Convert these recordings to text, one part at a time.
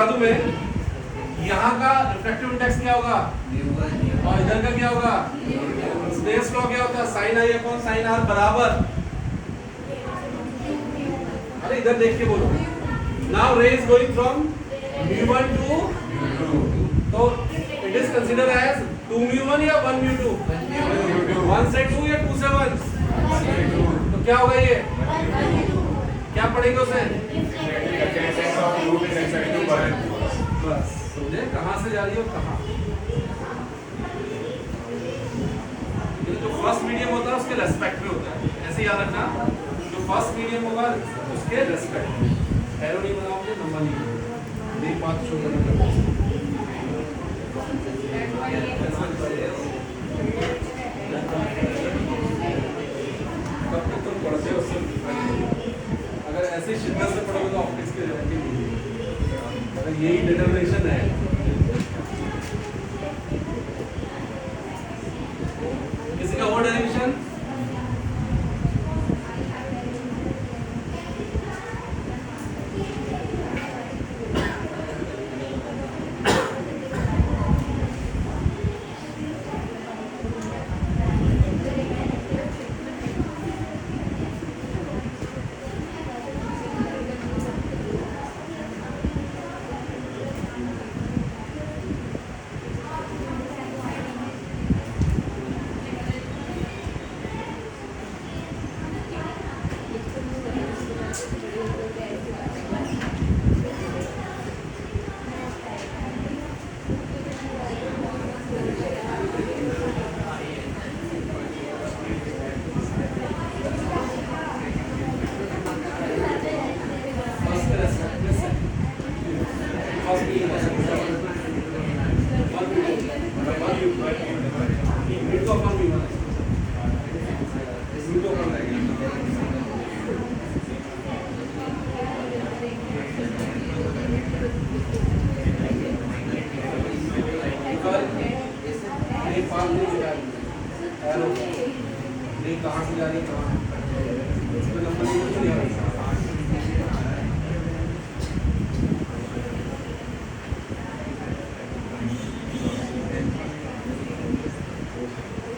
बता दूं मैं, यहाँ का रिफ्रैक्टिव इंडेक्स क्या होगा और इधर का क्या होगा। स्नेल्स लॉ क्या होता है, sine I upon sine are बराबर, अरे इधर देख के बोलो, now ray is going from mu1 to, तो it is consider as 2 mu1 या 1 mu2, 1 से 2 या 2 से 1, तो क्या होगा ये, क्या पढ़ेंगे उसे, बस समझे कहां से जा रही हो कहां। जो फर्स्ट मीडियम होता है उसके रेस्पेक्ट में होता है, ऐसे याद रखना, जो फर्स्ट मीडियम होगा उसके रेस्पेक्ट में, एरो नहीं बनाओगे नंबर नहीं, नहीं बात शो करना कब तक तुम पढ़ते हो उससे, अगर ऐसे शिद्दत से पढ़ोगे तो ऑप्टिक्स के जाएंगे, अगर यही डिटरमिनेशन है। किसी का और डेरिवेशन, कहाँ से जा रही है कहाँ, इसमें नंबर नहीं आ रहा।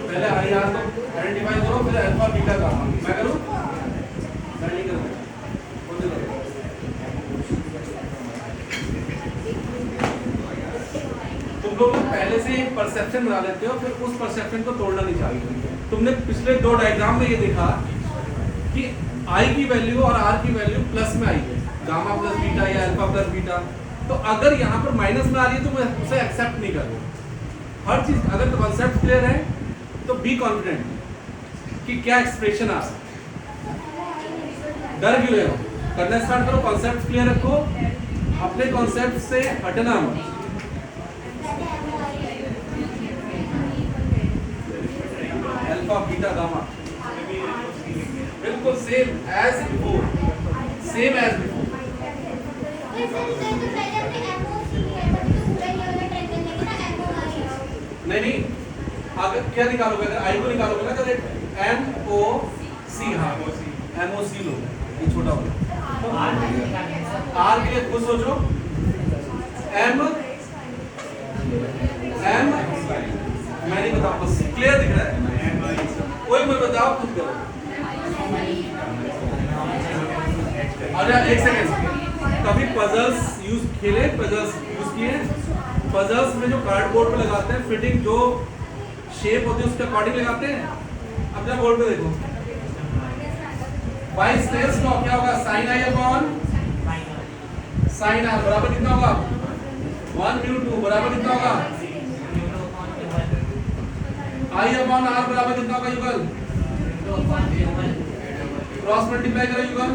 पहले आई आर को आइडेंटिफाई करो, फिर अल्फा बीटा का मैं करूँ, मैं नहीं करूँगा, खुद करो। तुम लोग पहले से एक परसेप्शन बना लेते हो, फिर उस परसेप्शन को तोड़ना नहीं चाहते। तुमने पिछले दो डायग्राम में ये देखा कि आई की वैल्यू और आर की वैल्यू प्लस में आई है, गामा प्लस बीटा या अल्फा प्लस बीटा, तो अगर यहाँ पर माइनस में आ रही है तो मैं उसे एक्सेप्ट नहीं करूँ। हर चीज अगर तो कॉन्सेप्ट क्लियर है तो बी कॉन्फिडेंट कि क्या एक्सप्रेशन आ रहा है, डर क्यों रहे हो, करना स्टार्ट करो, कॉन्सेप्ट क्लियर रखो, अपने कॉन्सेप्ट से हटना मत। अल्फा बीटा गामा बिल्कुल same as before, same as before. नहीं अगर क्या निकालोगे, अगर आई को निकालोगे ना, अगर MOC, हाँ MOC लो, ये छोटा होगा, तो आर के लिए खुद सोचो, M मैं नहीं बताऊँ, बस क्लियर दिख रहा है, कोई मत बताओ, खुद करो। अरे एक सेकेंड, कभी पजल्स यूज खेले, पजल्स यूज किए, पजल्स में जो कार्डबोर्ड पे लगाते हैं फिटिंग, जो शेप होती है उसके अकॉर्डिंग लगाते हैं। अपना बोर्ड पे देखो, बाई स्नेल्स लॉ क्या होगा, sine I upon sine are बराबर कितना होगा, 1 mu2 बराबर कितना होगा, आई अपॉन आर बराबर कितना होगा युगल, क्रॉस मल्टीप्लाई करो युगल।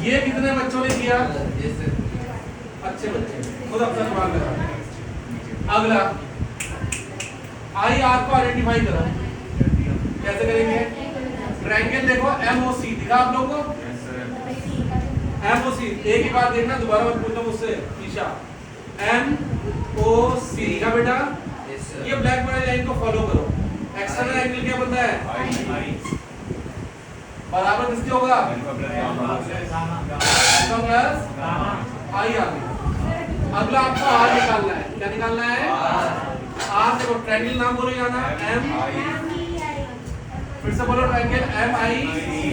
ये कितने बच्चों ने किया, अच्छे बच्चे, खुद अपना दिमाग लगा। अगला आई आर को आइडेंटिफाई करो, कैसे करेंगे, ट्रायंगल देखो MOC दिखा आप लोगों को, MOC एक ही बार देखना, दोबारा मत पूछना मुझसे ईशा, MOC दिखा बेटा, ये ब्लैक वाली लाइन को फॉलो करो, एक्सटर्नल एंगल क्या बनता है, बराबर किसके होगा? अल्फा प्लस आई आ गया। अगला आपको आर निकालना है। क्या निकालना है? आर। देखो ट्रायंगल नाम बोलो यहाँ ना, एम, फिर से बोलो ट्रायंगल एम आई सी।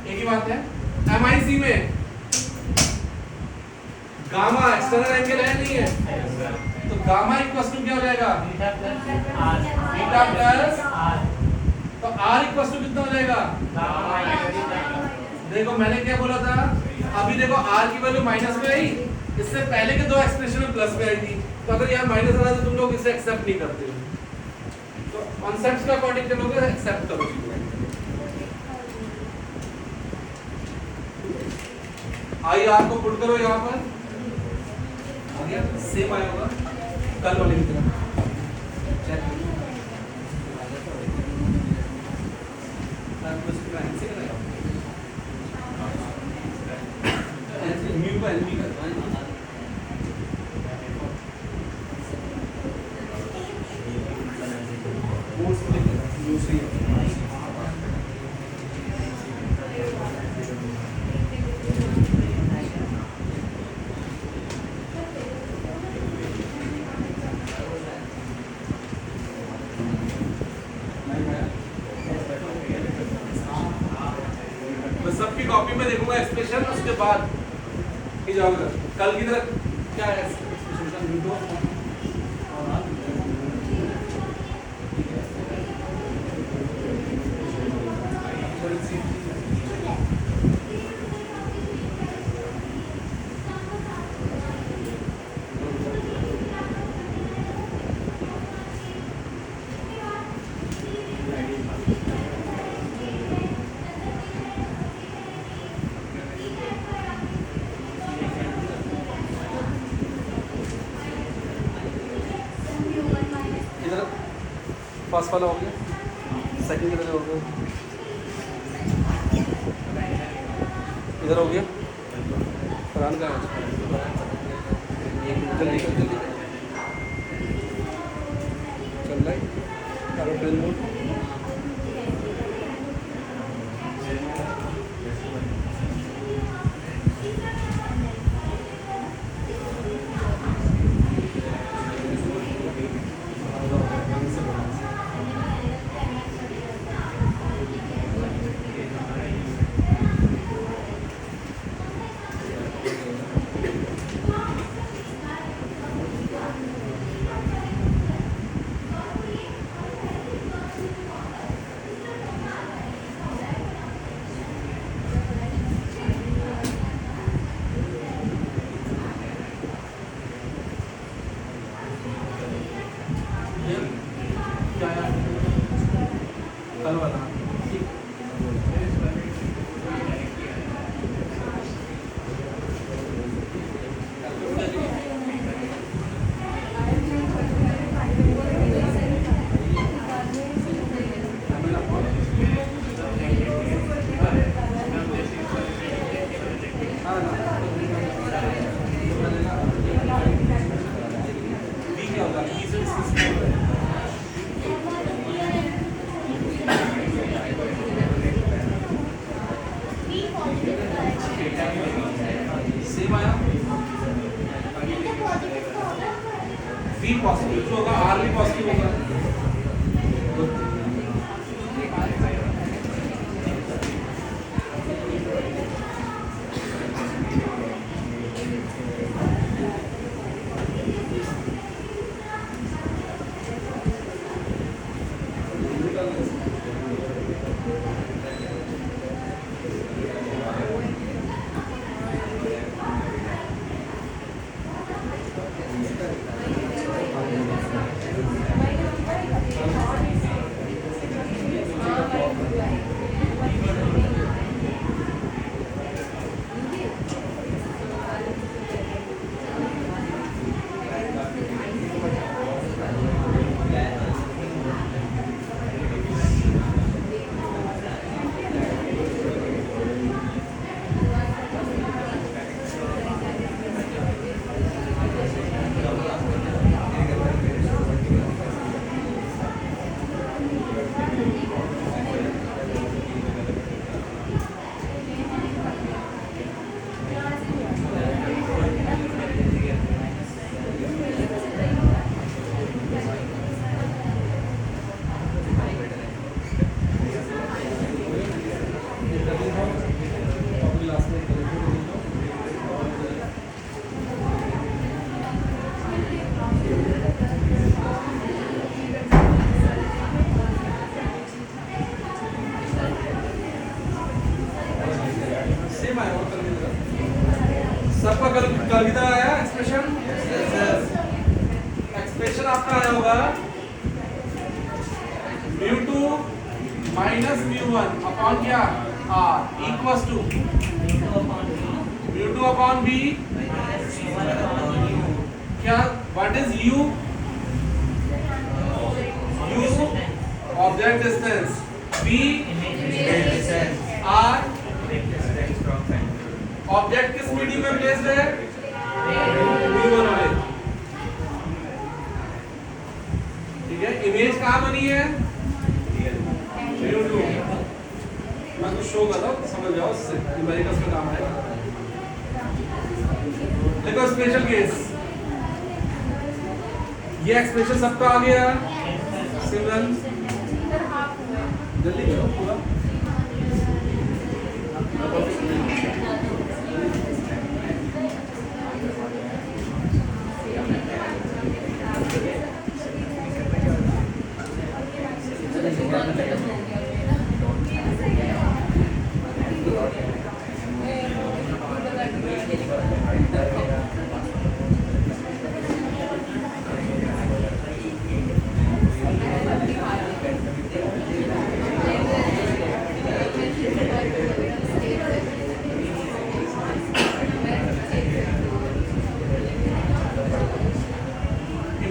एक ही बात है। एम आई सी में गामा एक्सटर्नल एंगल है नहीं है, तो गामा इक्वल टू क्या हो जाएगा? Beta plus R. तो आर इक्वल टू कितना हो जाएगा? देखो मैंने क्या बोला था, अभी देखो आर की वैल्यू माइनस में आई, इससे पहले के दो एक्सप्रेशन में प्लस में आई थी, तो अगर यहाँ माइनस आ रहा है तो तुम लोग इसे एक्सेप्ट नहीं करते हो, तो कॉन्सेप्ट्स के अकॉर्डिंग चलोगे, एक्सेप्ट करो। आई आर को पुट करो यहाँ पर, आ गया सेम आया होगा कल वाले की तरह। चेक म्यू का एलवी का दूसरी सबकी कॉपी में देखूंगा एक्सप्रेशन, उसके बाद ही जाऊंगा कल की तरह। क्या है एक्सप्रेशन? फर्स्ट वाला हो गया, सेकंड किधर हो गया? इधर हो गया। फरहान का जल्दी जल्दी चल रहा है, करो ट्रेन मोड। कल वाला क्या होगा? mu2 माइनस mu1 अपॉन क्या r equals to mu2 upon b क्या what is u object distance, b r object किस मीडियम में प्लेस्ड है, v1 में, ठीक है। इमेज कहाँ बनी है, mu2। मैं कुछ शो कर रहा हूँ, समझ जाओ, उससे न्यूमेरिकल्स में काम आएगा। देखो स्पेशल केस, ये एक्सप्रेशन सबका आ गया, सिमरन जल्दी करो पूरा।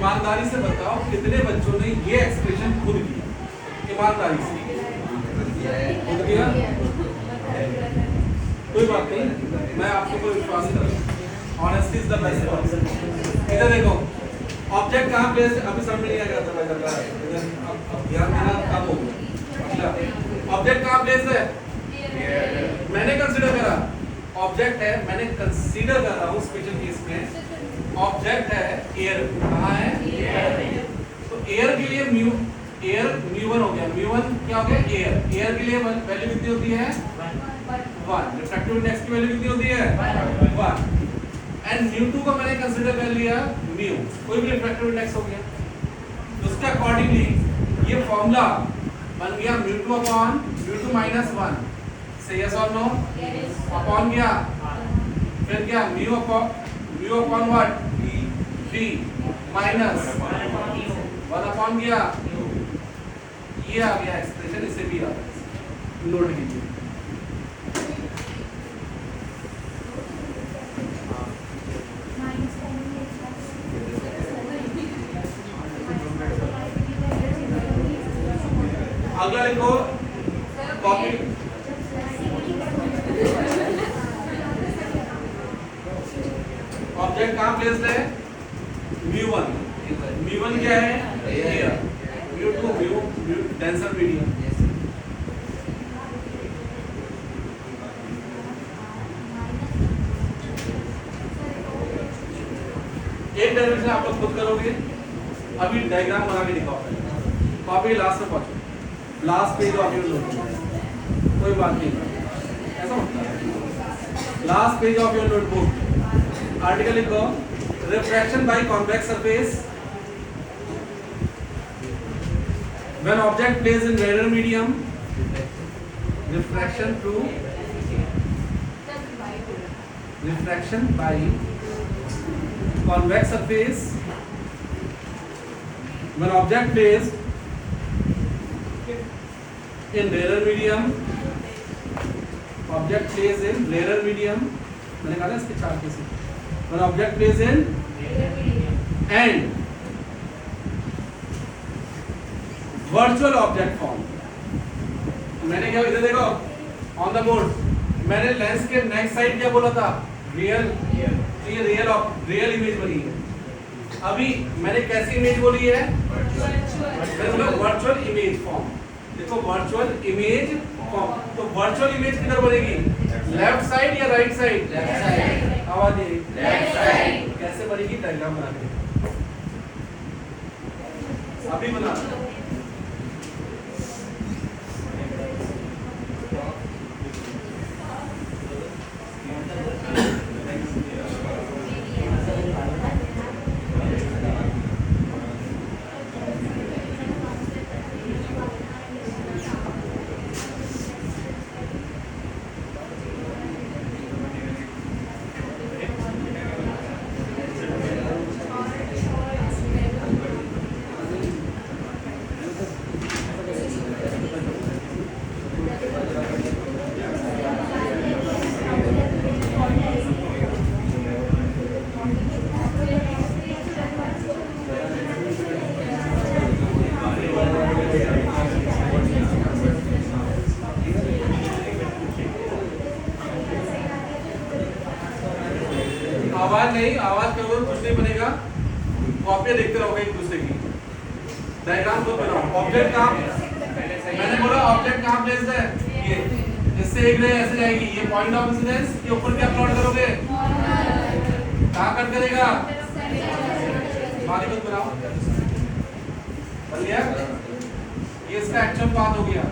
ईमानदारी से बताओ कितने बच्चों ने ये एक्सप्रेशन खुद किया, ईमानदारी से खुद किया? कोई बात नहीं, मैं आपको कोई विश्वास नहीं करूँ, honesty is the best policy. इधर देखो ऑब्जेक्ट कहाँ प्लेस, अभी समझ नहीं आ गया था, मैं कर रहा है अब ध्यान देना कब होगा। ऑब्जेक्ट कहाँ प्लेस है, मैंने कंसीडर करा ऑब्जेक्ट है, मैंने कंसीडर कर रहा हूँ स्पेशल केस में ऑब्जेक्ट है एयर, कहाँ है एयर। तो एयर के लिए म्यू एयर mu1 हो गया, mu1 क्या हो गया एयर, एयर के लिए वैल्यू कितनी होती है 1, रिफ्रैक्टिव इंडेक्स की वैल्यू कितनी होती है 1, एंड mu2 को मैंने कंसीडर कर लिया म्यू, कोई भी रिफ्रैक्टिव इंडेक्स हो गया, तो उसके अकॉर्डिंगली ये फॉर्मूला बन गया mu2 अपॉन mu2 माइनस 1, से यस और नो, अपॉन क्या, फिर क्या mu upon what v minus 1 upon क्या, ये आ गया एक्सप्रेशन, इसे भी आ गया, नोट कीजिए। अगला लिखो कॉपी, ऑब्जेक्ट कहाँ प्लेस्ड है mu1, mu1 क्या है air, mu2 mu denser medium. एक डेरिवेशन आप लोग खुद करोगे, अभी डायग्राम बना के दिखाओ, कॉपी लास्ट में पहुंचो, last page of your notebook, कोई बात नहीं ऐसा होता है, last page of your notebook article लिखो, refraction by convex surface when object plays in rarer medium, refraction through refraction by convex surface when object plays in rarer medium, object plays in rarer medium, मैंने कहा ना इसके चार case, when object plays in and virtual object form, मैंने क्या इधर देखो on the board, मैंने लेंस के नेक्स्ट साइड क्या बोला था रियल, ये रियल इमेज बनी है। अभी मैंने कैसी इमेज बोली है वर्चुअल इमेज फॉर्म, देखो वर्चुअल इमेज फॉर्म, तो वर्चुअल इमेज किधर बनेगी, लेफ्ट साइड या राइट साइड, लेफ्ट साइड, आवाज लेफ्ट साइड, कैसे बनेगी डायग्राम बना के अभी बना। नहीं, आवाज करोगे तो कुछ नहीं बनेगा, कॉपियां देखते रहोगे एक दूसरे की। डायग्राम खुद बनाओ। ऑब्जेक्ट कहाँ, मैंने बोला ऑब्जेक्ट कहाँ प्लेस्ड है, ये इससे एक रे ऐसे जाएगी, ये पॉइंट ऑफ इंसिडेंस के ऊपर क्या प्लॉट करोगे, कहाँ कट करेगा, मालिक बनाओ, बन गया। ये इसका एक्चुअल पाथ हो गया,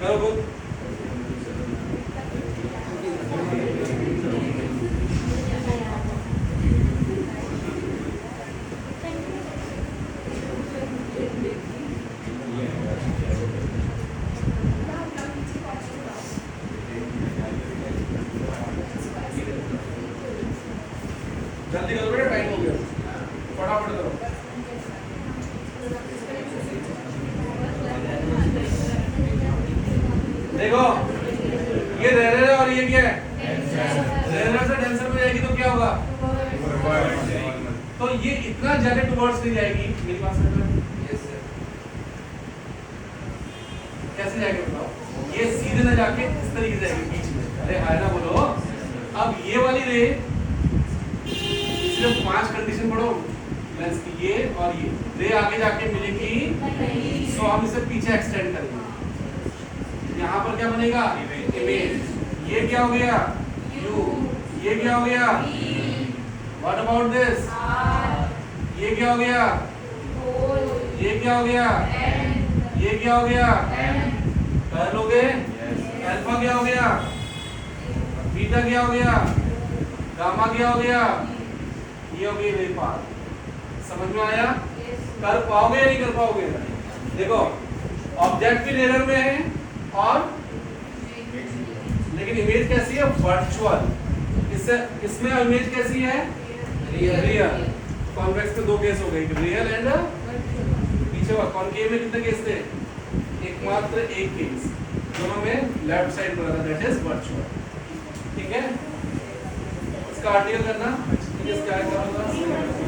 करो खुद। जल्दी करो बेटा, टाइम हो गया, फटाफट करो। देखो ये रेयर है और ये क्या है, रेयर से डेंसर में जाएगी तो क्या होगा, तो ये इतना ज्यादा टुवर्ड्स नहीं जाएगी। मेरी बात समझ में, कैसे जाएगी बताओ, ये सीधे ना जाके इस तरीके से जाएगी बीच में। अरे हाय ना बोलो। अब ये वाली रे सिर्फ 5 कंडीशन पढ़ो लेंस की, ये और ये रे आगे जाके मिलेगी, सो हम इसे पीछे एक्सटेंड करेंगे। यहाँ पर क्या बनेगा, इमेज। ये क्या हो गया, यू। ये क्या हो गया, व्हाट अबाउट दिस, ये क्या हो गया, ये क्या हो गया, ये क्या हो गया, कर लोगे। अल्फा क्या हो गया, बीटा क्या हो गया, गामा क्या हो गया, ये हो गई रे पाथ। समझ में आया, कर पाओगे या नहीं कर पाओगे। देखो ऑब्जेक्ट भी रेयर में है और लेकिन इमेज कैसी है, वर्चुअल। इससे इसमें इमेज कैसी है, रियल। कॉन्वेक्स में 2 केस हो गए, रियल एंड पीछे कॉनकेव में कितने केस थे, एकमात्र एक केस, दोनों में लेफ्ट साइड बना था, दैट इज वर्चुअल। ठीक है, इसका आर्टिकल करना, इसका क्या करना।